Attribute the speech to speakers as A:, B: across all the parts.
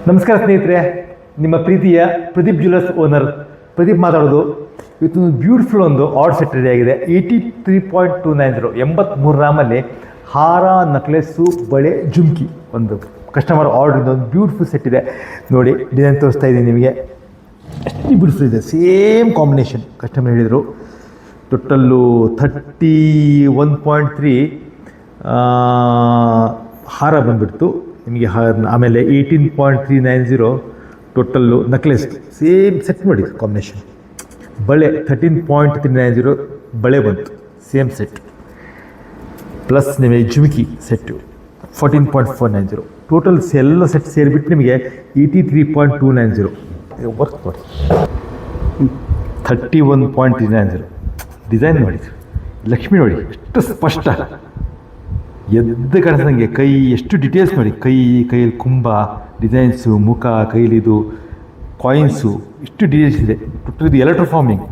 A: ನಮಸ್ಕಾರ ಸ್ನೇಹಿತರೆ, ನಿಮ್ಮ ಪ್ರೀತಿಯ ಪ್ರದೀಪ್ ಜ್ಯುವೆಲರ್ಸ್ ಓನರ್ ಪ್ರದೀಪ್ ಮಾತಾಡೋದು. ಇವತ್ತು ಬ್ಯೂಟಿಫುಲ್ ಒಂದು ಆರ್ಡ್ ಸೆಟ್ ರೆಡಿ ಆಗಿದೆ. 83.290 83 ಗ್ರಾಮಲ್ಲಿ ಹಾರ, ನಕ್ಲೆಸ್ಸು, ಬಳೆ, ಜುಮ್ಕಿ ಒಂದು ಕಸ್ಟಮರ್ ಆರ್ಡ್ರಿಂದ ಒಂದು ಬ್ಯೂಟಿಫುಲ್ ಸೆಟ್ ಇದೆ. ನೋಡಿ, ಡಿಸೈನ್ ತೋರಿಸ್ತಾ ಇದ್ದೀನಿ ನಿಮಗೆ. ಎಷ್ಟು ಬ್ಯೂಟಿಫುಲ್ ಇದೆ, ಸೇಮ್ ಕಾಂಬಿನೇಷನ್ ಕಸ್ಟಮರ್ ಹೇಳಿದರು. ಟೋಟಲ್ಲು 31.3 ಹಾರ ಬಂದುಬಿಡ್ತು ನಿಮಗೆ. ಆಮೇಲೆ 18.390 ಟೋಟಲ್ಲು ನಕ್ಲೆಸ್, ಸೇಮ್ ಸೆಟ್ ನೋಡಿ ಕಾಂಬಿನೇಷನ್. ಬಳೆ 13.390 ಬಳೆ ಬಂತು, ಸೇಮ್ ಸೆಟ್. ಪ್ಲಸ್ ನಿಮಗೆ ಜುಮ್ಕಿ ಸೆಟ್ಟು 14.490. ಟೋಟಲ್ ಎಲ್ಲ ಸೆಟ್ ಸೇರಿಬಿಟ್ಟು ನಿಮಗೆ 83.290 ವರ್ಕ್ ನೋಡಿ. 31.390 ಡಿಸೈನ್ ನೋಡಿ, ಲಕ್ಷ್ಮಿ ನೋಡಿ ಎಷ್ಟು ಸ್ಪಷ್ಟ ಎದ್ದು ಕಾಣಿಸ್ದಂಗೆ. ಕೈ ಎಷ್ಟು ಡಿಟೇಲ್ಸ್ ನೋಡಿ, ಕೈಯಲ್ಲಿ ಕುಂಭ ಡಿಸೈನ್ಸು, ಮುಖ, ಕೈಲಿದು ಕಾಯಿನ್ಸು, ಇಷ್ಟು ಡೀಟೇಲ್ಸ್ ಇದೆ. ಟೋಟಲ್ ಇದು ಎಲೆಕ್ಟ್ರೋಫಾರ್ಮಿಂಗ್,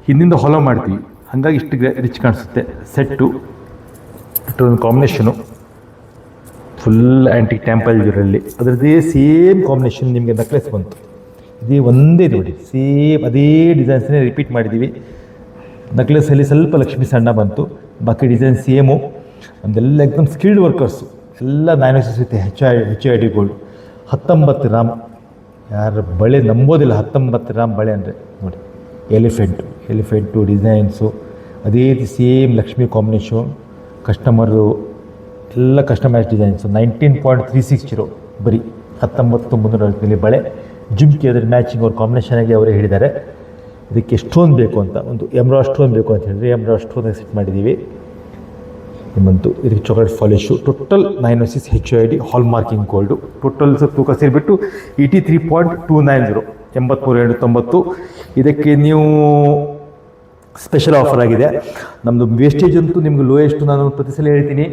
A: ಹಿಂದಿಂದ ಹೊಲ ಮಾಡ್ತೀವಿ, ಹಾಗಾಗಿ ಇಷ್ಟು ರಿಚ್ ಕಾಣಿಸುತ್ತೆ ಸೆಟ್ಟು. ಒಂದು ಕಾಂಬಿನೇಷನು ಫುಲ್ ಆ್ಯಂಟಿಕ್ ಟೆಂಪಲ್ ಇದರಲ್ಲಿ, ಅದರದ್ದೇ ಸೇಮ್ ಕಾಂಬಿನೇಷನ್ ನಿಮಗೆ ನಕ್ಲೆಸ್ ಬಂತು. ಇದೇ ಒಂದೇ ನೋಡಿ, ಸೇಮ್ ಅದೇ ಡಿಸೈನ್ಸ್ನೇ ರಿಪೀಟ್ ಮಾಡಿದ್ದೀವಿ. ನಕ್ಲೆಸ್ಸಲ್ಲಿ ಸ್ವಲ್ಪ ಲಕ್ಷ್ಮಿ ಸಣ್ಣ ಬಂತು, ಬಾಕಿ ಡಿಸೈನ್ ಸೇಮು. ಒಂದೆಲ್ಲ ಎಕ್ದಮ್ ಸ್ಕಿಲ್ಡ್ ವರ್ಕರ್ಸು, ಎಲ್ಲ 9 with H I D gold. 19 gram, ಯಾರು ಬಳೆ ನಂಬೋದಿಲ್ಲ. 19 ಗ್ರಾಮ್ ಬಳೆ ಅಂದರೆ ನೋಡಿ. ಎಲಿಫೆಂಟು ಡಿಸೈನ್ಸು ಅದೇ ರೀತಿ ಸೇಮ್ ಲಕ್ಷ್ಮಿ ಕಾಂಬಿನೇಷನ್. ಕಸ್ಟಮರು ಎಲ್ಲ ಕಸ್ಟಮೈಸ್ ಡಿಸೈನ್ಸು. 19.360 ಬರೀ 19,300 ಬಳೆ. ಜುಮ್ಕಿ ಅದ್ರ ಮ್ಯಾಚಿಂಗ್ ಅವ್ರ ಕಾಂಬಿನೇಷನಾಗಿ ಅವರೇ ಹೇಳಿದ್ದಾರೆ. ಇದಕ್ಕೆ ಸ್ಟೋನ್ ಬೇಕು ಅಂತ, ಒಂದು ಎಮ್ರಾಯ್ಡ್ ಸ್ಟೋನ್ ಬೇಕು ಅಂತ ಹೇಳಿದ್ರೆ ಎಮ್ರಾಯ್ಡ್ ಸ್ಟೋನ್ ಸೆಟ್ ಮಾಡಿದ್ದೀವಿ. ನಿಮ್ಮಂತೂ ಇದಕ್ಕೆ chocolate polish. Total 916 H I D hallmarking gold. Total ತೂಕ ಸೇರಿಬಿಟ್ಟು 83.290 83,790. ಇದಕ್ಕೆ ನೀವು ಸ್ಪೆಷಲ್ ಆಫರ್ ಆಗಿದೆ. ನಮ್ಮದು ವೇಸ್ಟೇಜ್ ಅಂತೂ ನಿಮ್ಗೆ ಲೋಯೆಸ್ಟು ನಾನು ಪ್ರತಿ ಸಲ ಹೇಳ್ತೀನಿ.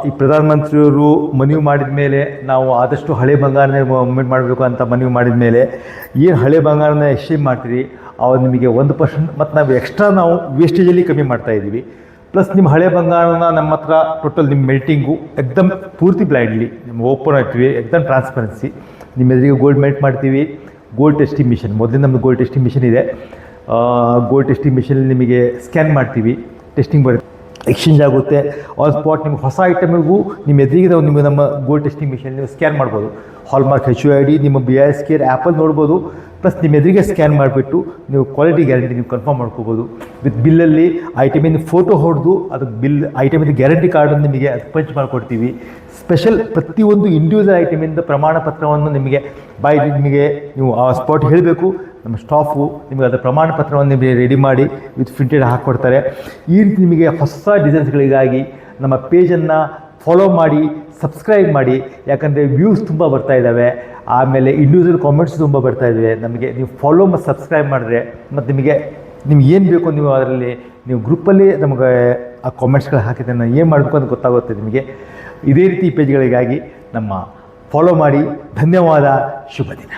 A: ಈ ಪ್ರಧಾನಮಂತ್ರಿಯವರು ಮನವಿ ಮಾಡಿದ ಮೇಲೆ ನಾವು ಆದಷ್ಟು ಹಳೆ ಬಂಗಾರನೇ ಮೂವ್ಮೆಂಟ್ ಮಾಡಬೇಕು ಅಂತ ಮನವಿ ಮಾಡಿದ ಮೇಲೆ ಏನು ಹಳೆ ಬಂಗಾರನ ಎಕ್ಸ್ಚೇಂಜ್ ಮಾಡ್ತೀರಿ ಅವಾಗ ನಿಮಗೆ 1%, ಮತ್ತು ನಾವು ಎಕ್ಸ್ಟ್ರಾ ನಾವು ವೇಸ್ಟೇಜಲ್ಲಿ ಕಮ್ಮಿ ಮಾಡ್ತಾಯಿದ್ದೀವಿ. ಪ್ಲಸ್ ನಿಮ್ಮ ಹಳೆ ಬಂಗಾರನ ನಮ್ಮ ಹತ್ರ ಟೋಟಲ್ ನಿಮ್ಮ ಮೆಲ್ಟಿಂಗು ಎಕ್ದಮ್ ಪೂರ್ತಿ ಬ್ಲೈಂಡ್ಲಿ ನಿಮ್ಮ ಓಪನ್ ಆಗ್ತೀವಿ, ಎಕ್ದಮ್ ಟ್ರಾನ್ಸ್ಪರೆನ್ಸಿ. ನಿಮ್ಮ ಎದುರಿಗೆ ಗೋಲ್ಡ್ ಮೆಲ್ಟ್ ಮಾಡ್ತೀವಿ. ಗೋಲ್ಡ್ ಟೆಸ್ಟಿಂಗ್ ಮಿಷನ್, ಮೊದಲೇ ನಮ್ಮದು ಗೋಲ್ಡ್ ಟೆಸ್ಟಿಂಗ್ ಮಿಷನ್ ಇದೆ. ಗೋಲ್ಡ್ ಟೆಸ್ಟಿಂಗ್ ಮಿಷನಲ್ಲಿ ನಿಮಗೆ ಸ್ಕ್ಯಾನ್ ಮಾಡ್ತೀವಿ, ಟೆಸ್ಟಿಂಗ್ ಬರುತ್ತೆ, ಎಕ್ಸ್ಚೇಂಜ್ ಆಗುತ್ತೆ ಆನ್ ಸ್ಪಾಟ್. ನಿಮ್ಗೆ ಹೊಸ ಐಟಮಿಗೂ ನಿಮ್ಮ ಎದುರಿಗೆ ನಾವು ನಿಮಗೆ ನಮ್ಮ ಗೋಲ್ಡ್ ಟೆಸ್ಟಿಂಗ್ ಮಿಷನ್ ನೀವು ಸ್ಕ್ಯಾನ್ ಮಾಡ್ಬೋದು. ಹಾಲ್ಮಾರ್ಕ್ ಹೆಚ್ ಐ ಡಿ ನಿಮ್ಮ BIS ಕೇರ್ ಆ್ಯಪಲ್ಲಿ ನೋಡ್ಬೋದು. ಪ್ಲಸ್ ನಿಮ್ಮ ಎದುರಿಗೆ ಸ್ಕ್ಯಾನ್ ಮಾಡಿಬಿಟ್ಟು ನೀವು ಕ್ವಾಲಿಟಿ ಗ್ಯಾರಂಟಿ ನೀವು ಕನ್ಫರ್ಮ್ ಮಾಡ್ಕೋಬೋದು. ವಿತ್ ಬಿಲ್ಲಲ್ಲಿ ಐಟಮಿಂದ ಫೋಟೋ ಹೊಡೆದು ಅದಕ್ಕೆ ಬಿಲ್ ಐಟಮಿಂದ ಗ್ಯಾರಂಟಿ ಕಾರ್ಡನ್ನು ನಿಮಗೆ ಅದು ಪಂಚ್ ಮಾಡಿಕೊಡ್ತೀವಿ. ಸ್ಪೆಷಲ್ ಪ್ರತಿಯೊಂದು ಇಂಡಿವಿಜುವಲ್ ಐಟಮಿಂದ ಪ್ರಮಾಣ ಪತ್ರವನ್ನು ನಿಮಗೆ ನಿಮಗೆ ನೀವು ಆ ಸ್ಪಾಟ್ ಹೇಳಬೇಕು. ನಮ್ಮ ಸ್ಟಾಫು ನಿಮಗೆ ಅದರ ಪ್ರಮಾಣ ಪತ್ರವನ್ನು ನಿಮಗೆ ರೆಡಿ ಮಾಡಿ ವಿತ್ ಪ್ರಿಂಟೆಡ್ ಹಾಕ್ಕೊಡ್ತಾರೆ. ಈ ರೀತಿ ನಿಮಗೆ ಹೊಸ ಡಿಸೈನ್ಸ್ಗಳಿಗಾಗಿ ನಮ್ಮ ಪೇಜನ್ನು ಫಾಲೋ ಮಾಡಿ, ಸಬ್ಸ್ಕ್ರೈಬ್ ಮಾಡಿ. ಯಾಕಂದರೆ ವ್ಯೂಸ್ ತುಂಬ ಬರ್ತಾ ಇದ್ದಾವೆ, ಆಮೇಲೆ ಇಂಡಿವಿಜುವಲ್ ಕಾಮೆಂಟ್ಸ್ ತುಂಬ ಬರ್ತಾ ಇದ್ದಾವೆ. ನಮಗೆ ನೀವು ಫಾಲೋ ಮತ್ತು ಸಬ್ಸ್ಕ್ರೈಬ್ ಮಾಡಿದ್ರೆ ಮತ್ತು ನಿಮಗೆ ಏನು ಬೇಕು ನೀವು ಅದರಲ್ಲಿ ನೀವು ಗ್ರೂಪಲ್ಲಿ ನಮಗೆ ಆ ಕಾಮೆಂಟ್ಸ್ಗಳು ಹಾಕಿದ್ರೆ ನಾನು ಏನು ಮಾಡಬೇಕು ಅಂತ ಗೊತ್ತಾಗುತ್ತೆ ನಿಮಗೆ. ಇದೇ ರೀತಿ ಪೇಜ್ಗಳಿಗಾಗಿ ನಮ್ಮ ಫಾಲೋ ಮಾಡಿ. ಧನ್ಯವಾದ, ಶುಭ ದಿನ.